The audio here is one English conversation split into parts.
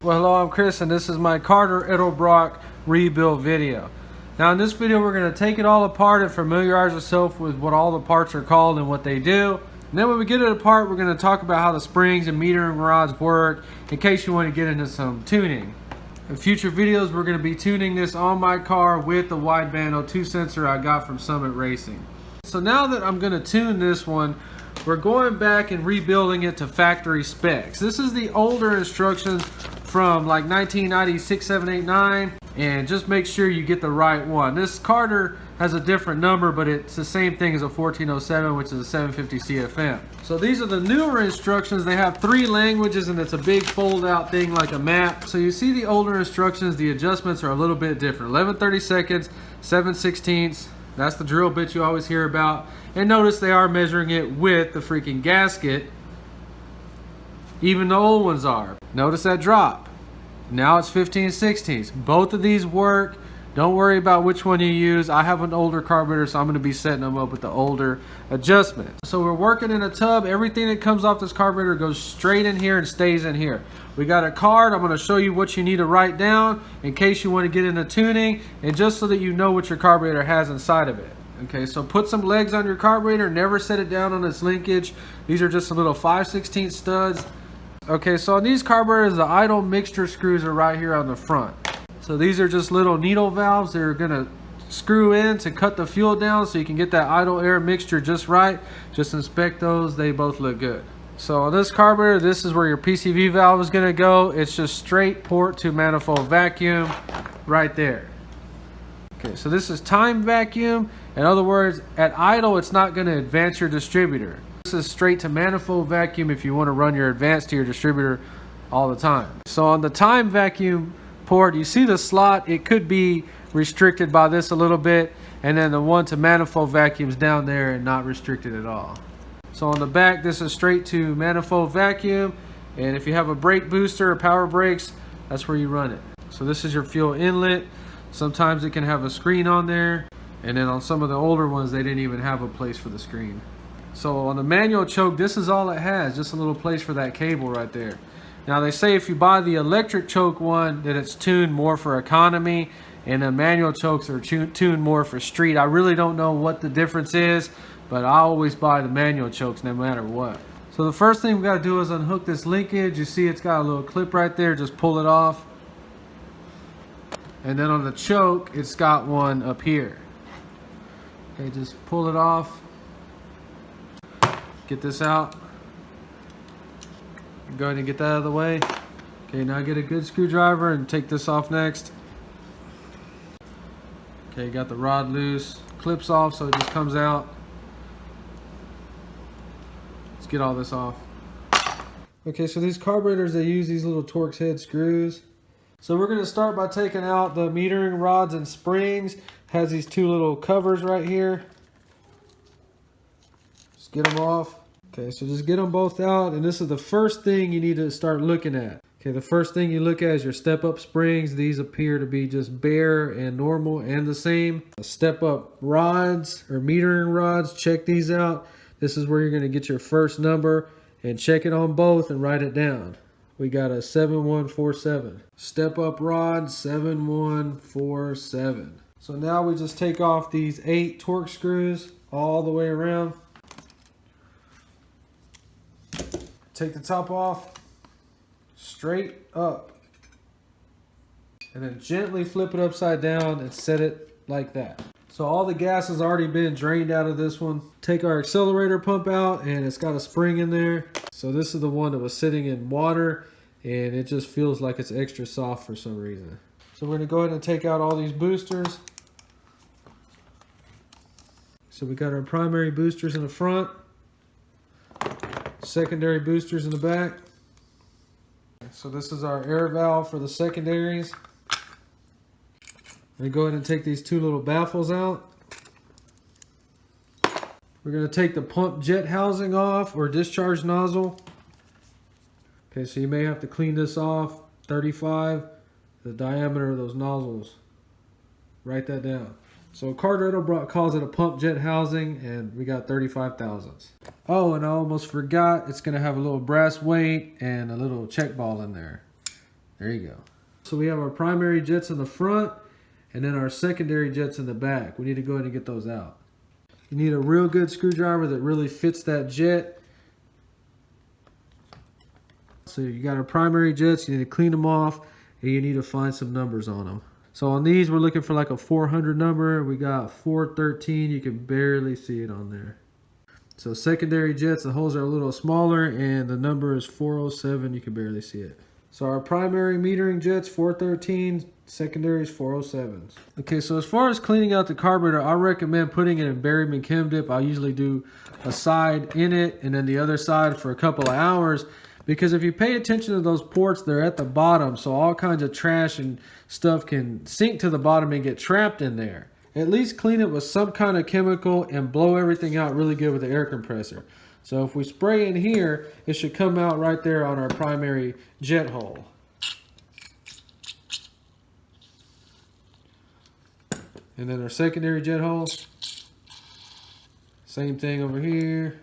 Well, hello, I'm Chris, and this is my edelbrock rebuild video. Now, in this video, we're going to take it all apart and familiarize ourselves with what all the parts are called and what they do. And then when we get it apart, we're going to talk about how the springs and metering rods work in case you want to get into some tuning. In future videos, we're going to be tuning this on my car with the wideband O2 sensor I got from Summit Racing. So now that I'm going to tune this one, we're going back and rebuilding it to factory specs. This is the older instructions from like 1996, 7, 8, 9, and just make sure you get the right one. This Carter has a different number, but it's the same thing as a 1407, which is a 750 CFM. So these are the newer instructions. They have 3 languages, and it's a big fold out thing like a map. So you see the older instructions, the adjustments are a little bit different. 11/32, 7/16. That's the drill bit you always hear about. And notice they are measuring it with the freaking gasket. Even the old ones are. Notice that drop. Now it's 15/16. Both of these work. Don't worry about which one you use. I have an older carburetor, so I'm going to be setting them up with the older adjustment. So we're working in a tub. Everything that comes off this carburetor goes straight in here and stays in here. We got a card. I'm going to show you what you need to write down in case you want to get into tuning, and just so that you know what your carburetor has inside of it. Okay, so put some legs on your carburetor. Never set it down on its linkage. These are just a little 5/16 studs. Okay, so on these carburetors, the idle mixture screws are right here on the front. So these are just little needle valves. They're gonna screw in to cut the fuel down so you can get that idle air mixture just right. Just inspect those, they both look good. So on this carburetor, this is where your Pcv valve is gonna go. It's just straight port to manifold vacuum right there. Okay, so this is time vacuum. In other words, at idle, it's not gonna advance your distributor. This is straight to manifold vacuum if you wanna run your advance to your distributor all the time. So on the time vacuum port, you see the slot, it could be restricted by this a little bit, and then the one to manifold vacuums down there and not restricted at all. So on the back, this is straight to manifold vacuum, and if you have a brake booster or power brakes, that's where you run it. So this is your fuel inlet. Sometimes it can have a screen on there, and then on some of the older ones, they didn't even have a place for the screen. So on the manual choke, this is all it has, just a little place for that cable right there. Now they say if you buy the electric choke one that it's tuned more for economy, and the manual chokes are tuned more for street. I really don't know what the difference is, but I always buy the manual chokes no matter what. So the first thing we got to do is unhook this linkage. You see it's got a little clip right there, just pull it off. And then on the choke, it's got one up here. Okay, just pull it off. Get this out. Go ahead and get that out of the way. Okay, now get a good screwdriver and take this off next. Okay, got the rod loose. Clips off so it just comes out. Let's get all this off. Okay, so these carburetors, they use these little Torx head screws. So we're going to start by taking out the metering rods and springs. Has these 2 little covers right here. Just get them off. Okay, so just get them both out, and this is the first thing you need to start looking at. Okay, the first thing you look at is your step-up springs. These appear to be just bare and normal and the same. Step-up rods or metering rods, check these out. This is where you're going to get your first number, and check it on both and write it down. We got a 7147. Step-up rod 7147. So now we just take off these 8 Torx screws all the way around. Take the top off, straight up, and then gently flip it upside down and set it like that. So all the gas has already been drained out of this one. Take our accelerator pump out, and it's got a spring in there. So this is the one that was sitting in water, and it just feels like it's extra soft for some reason. So we're gonna go ahead and take out all these boosters. So we got our primary boosters in the front. Secondary boosters in the back. So this is our air valve for the secondaries. I'm going to go ahead and take these 2 little baffles out. We're going to take the pump jet housing off, or discharge nozzle. Okay, so you may have to clean this off. 35, the diameter of those nozzles. Write that down. So Edelbrock calls it a pump jet housing, and we got 35 thousandths. Oh, and I almost forgot, it's going to have a little brass weight and a little check ball in there. There you go. So we have our primary jets in the front and then our secondary jets in the back. We need to go ahead and get those out. You need a real good screwdriver that really fits that jet. So you got our primary jets, you need to clean them off, and you need to find some numbers on them. So on these, we're looking for like a 400 number. We got 413, you can barely see it on there. So secondary jets, the holes are a little smaller, and the number is 407, you can barely see it. So our primary metering jets, 413, secondary is 407s. Okay, so as far as cleaning out the carburetor, I recommend putting it in barium chem dip. I usually do a side in it and then the other side for a couple of hours, because if you pay attention to those ports, they're at the bottom, so all kinds of trash and stuff can sink to the bottom and get trapped in there. At least clean it with some kind of chemical and blow everything out really good with the air compressor. So if we spray in here, it should come out right there on our primary jet hole. And then our secondary jet hole, same thing over here.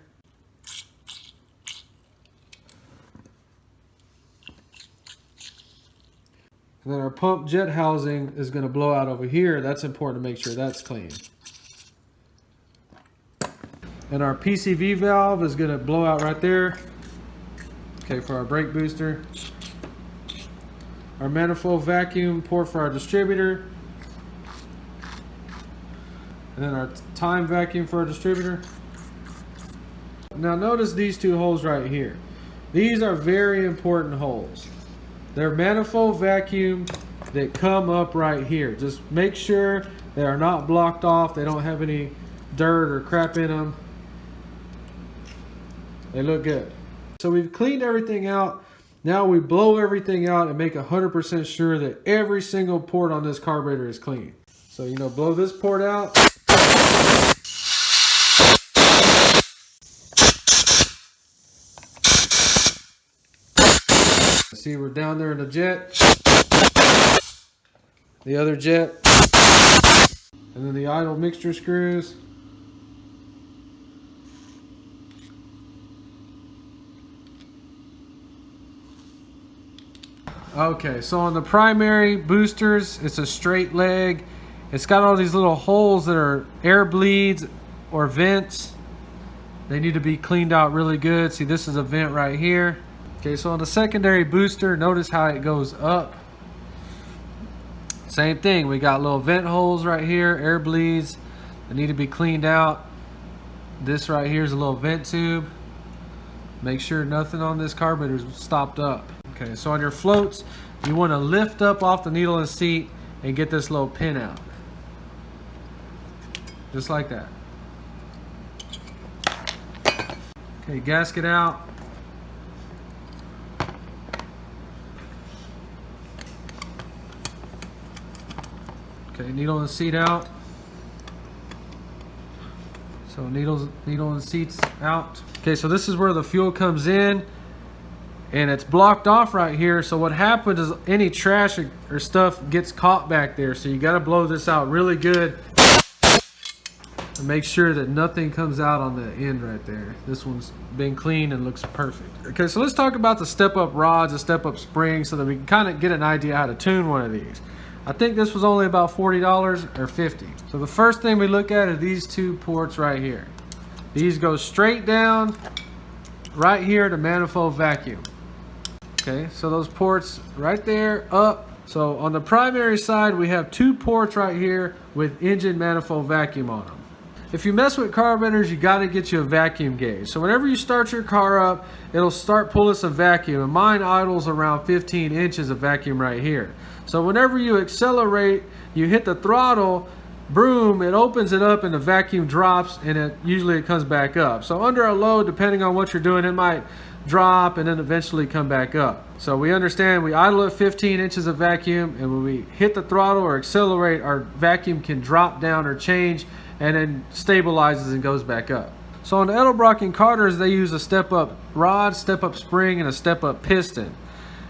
And then our pump jet housing is going to blow out over here. That's important to make sure that's clean. And our Pcv valve is going to blow out right there. Okay, for our brake booster. Our manifold vacuum port for our distributor. And then our time vacuum for our distributor. Now notice these two holes right here. These are very important holes. They're manifold vacuum that come up right here. Just make sure they are not blocked off. They don't have any dirt or crap in them. They look good. So we've cleaned everything out. Now we blow everything out and make 100% sure that every single port on this carburetor is clean. So, you know, blow this port out. See, we're down there in the jet. The other jet. And then the idle mixture screws. Okay, so on the primary boosters, it's a straight leg. It's got all these little holes that are air bleeds or vents. They need to be cleaned out really good. See, this is a vent right here. Okay, so on the secondary booster, notice how it goes up. Same thing, we got little vent holes right here, air bleeds that need to be cleaned out. This right here is a little vent tube. Make sure nothing on this carburetor is stopped up. Okay, so on your floats, you want to lift up off the needle and seat and get this little pin out. Just like that. Okay, gasket out. Okay, needle and seat out. So needle and seats out. Okay, so this is where the fuel comes in. And it's blocked off right here, so what happens is any trash or stuff gets caught back there. So you got to blow this out really good and make sure that nothing comes out on the end right there. This one's been cleaned and looks perfect. Okay, so let's talk about the step-up rods and step-up springs so that we can kind of get an idea how to tune one of these. I think this was only about $40 or $50. So the first thing we look at are these two ports right here. These go straight down right here to manifold vacuum. Okay, so those ports right there, up. So on the primary side, we have two ports right here with engine manifold vacuum on them. If you mess with carburetors, you got to get you a vacuum gauge. So whenever you start your car up, it'll start pulling some vacuum. And mine idles around 15 inches of vacuum right here. So whenever you accelerate, you hit the throttle, boom, it opens it up and the vacuum drops, and usually it comes back up. So under a load, depending on what you're doing, it might drop and then eventually come back up. So we understand we idle at 15 inches of vacuum, and when we hit the throttle or accelerate, our vacuum can drop down or change and then stabilizes and goes back up. So on the Edelbrock and Carters, they use a step-up rod, step-up spring, and a step-up piston.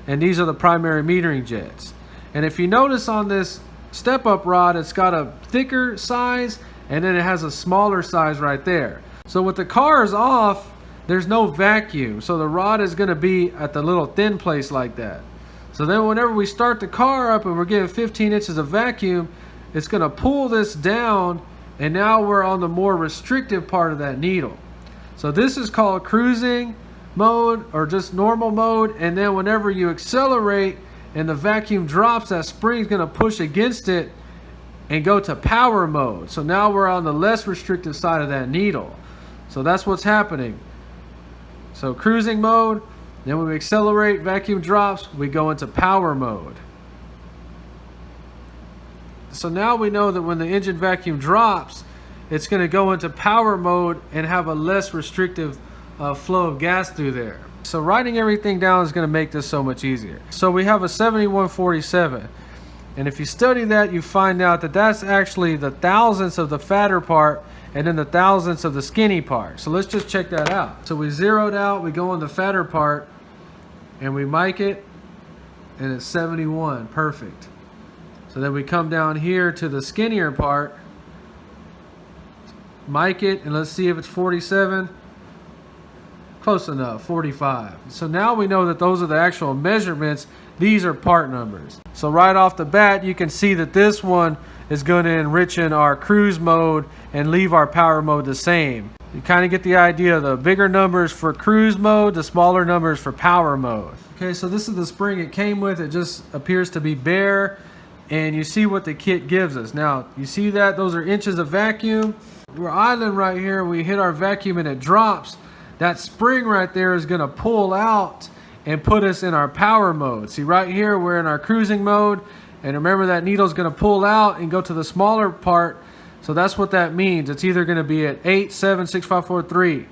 And these are the primary metering jets. And if you notice on this step-up rod, it's got a thicker size and then it has a smaller size right there. So with the cars off, there's no vacuum, so the rod is going to be at the little thin place like that. So then whenever we start the car up and we're getting 15 inches of vacuum, it's going to pull this down, and now we're on the more restrictive part of that needle. So this is called cruising mode or just normal mode, and then whenever you accelerate and the vacuum drops, that spring's going to push against it and go to power mode. So now we're on the less restrictive side of that needle. So that's what's happening. So cruising mode, then when we accelerate, vacuum drops, we go into power mode. So now we know that when the engine vacuum drops, it's going to go into power mode and have a less restrictive flow of gas through there. So writing everything down is going to make this so much easier. So we have a 7147. And if you study that, you find out that that's actually the thousandths of the fatter part and then the thousandths of the skinny part. So let's just check that out. So we zeroed out, we go on the fatter part, and we mic it, and it's 71, perfect. So then we come down here to the skinnier part, mic it, and let's see if it's 47. Close enough, 45. So now we know that those are the actual measurements. These are part numbers. So right off the bat, you can see that this one is going to enrich in our cruise mode and leave our power mode the same. You kind of get the idea. The bigger numbers for cruise mode, the smaller numbers for power mode. Okay, so this is the spring it came with. It just appears to be bare, and you see what the kit gives us. Now, you see that? Those are inches of vacuum. We're idling right here. We hit our vacuum and it drops. That spring right there is going to pull out and put us in our power mode. See, right here we're in our cruising mode, and remember that needle's going to pull out and go to the smaller part. So that's what that means. It's either going to be at 8, 7, 6, 5, 4, 3.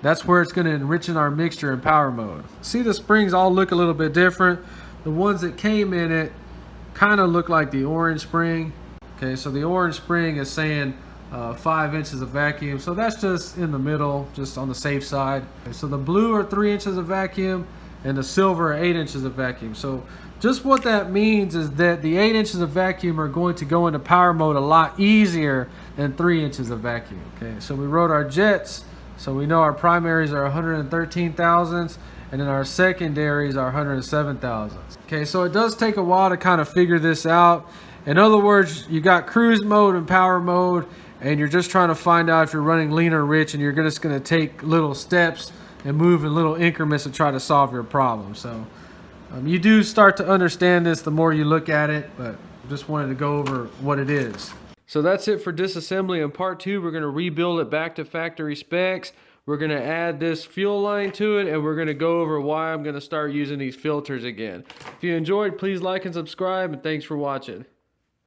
That's where it's going to enrich in our mixture in power mode. See, the springs all look a little bit different. The ones that came in it kind of look like the orange spring. Okay, so the orange spring is saying 5 inches of vacuum, so that's just in the middle, just on the safe side. Okay, so the blue are 3 inches of vacuum and the silver are 8 inches of vacuum. So just what that means is that the 8 inches of vacuum are going to go into power mode a lot easier than 3 inches of vacuum. Okay, so we wrote our jets, so we know our primaries are 113 thousandths and then our secondaries are 107 thousandths. Okay, so it does take a while to kind of figure this out. In other words, you got cruise mode and power mode, and you're just trying to find out if you're running lean or rich, and you're just going to take little steps and move in little increments to try to solve your problem. So you do start to understand this the more you look at it, but just wanted to go over what it is. So that's it for disassembly. In part 2, we're going to rebuild it back to factory specs. We're going to add this fuel line to it, and we're going to go over why I'm going to start using these filters again. If you enjoyed, please like and subscribe, and thanks for watching.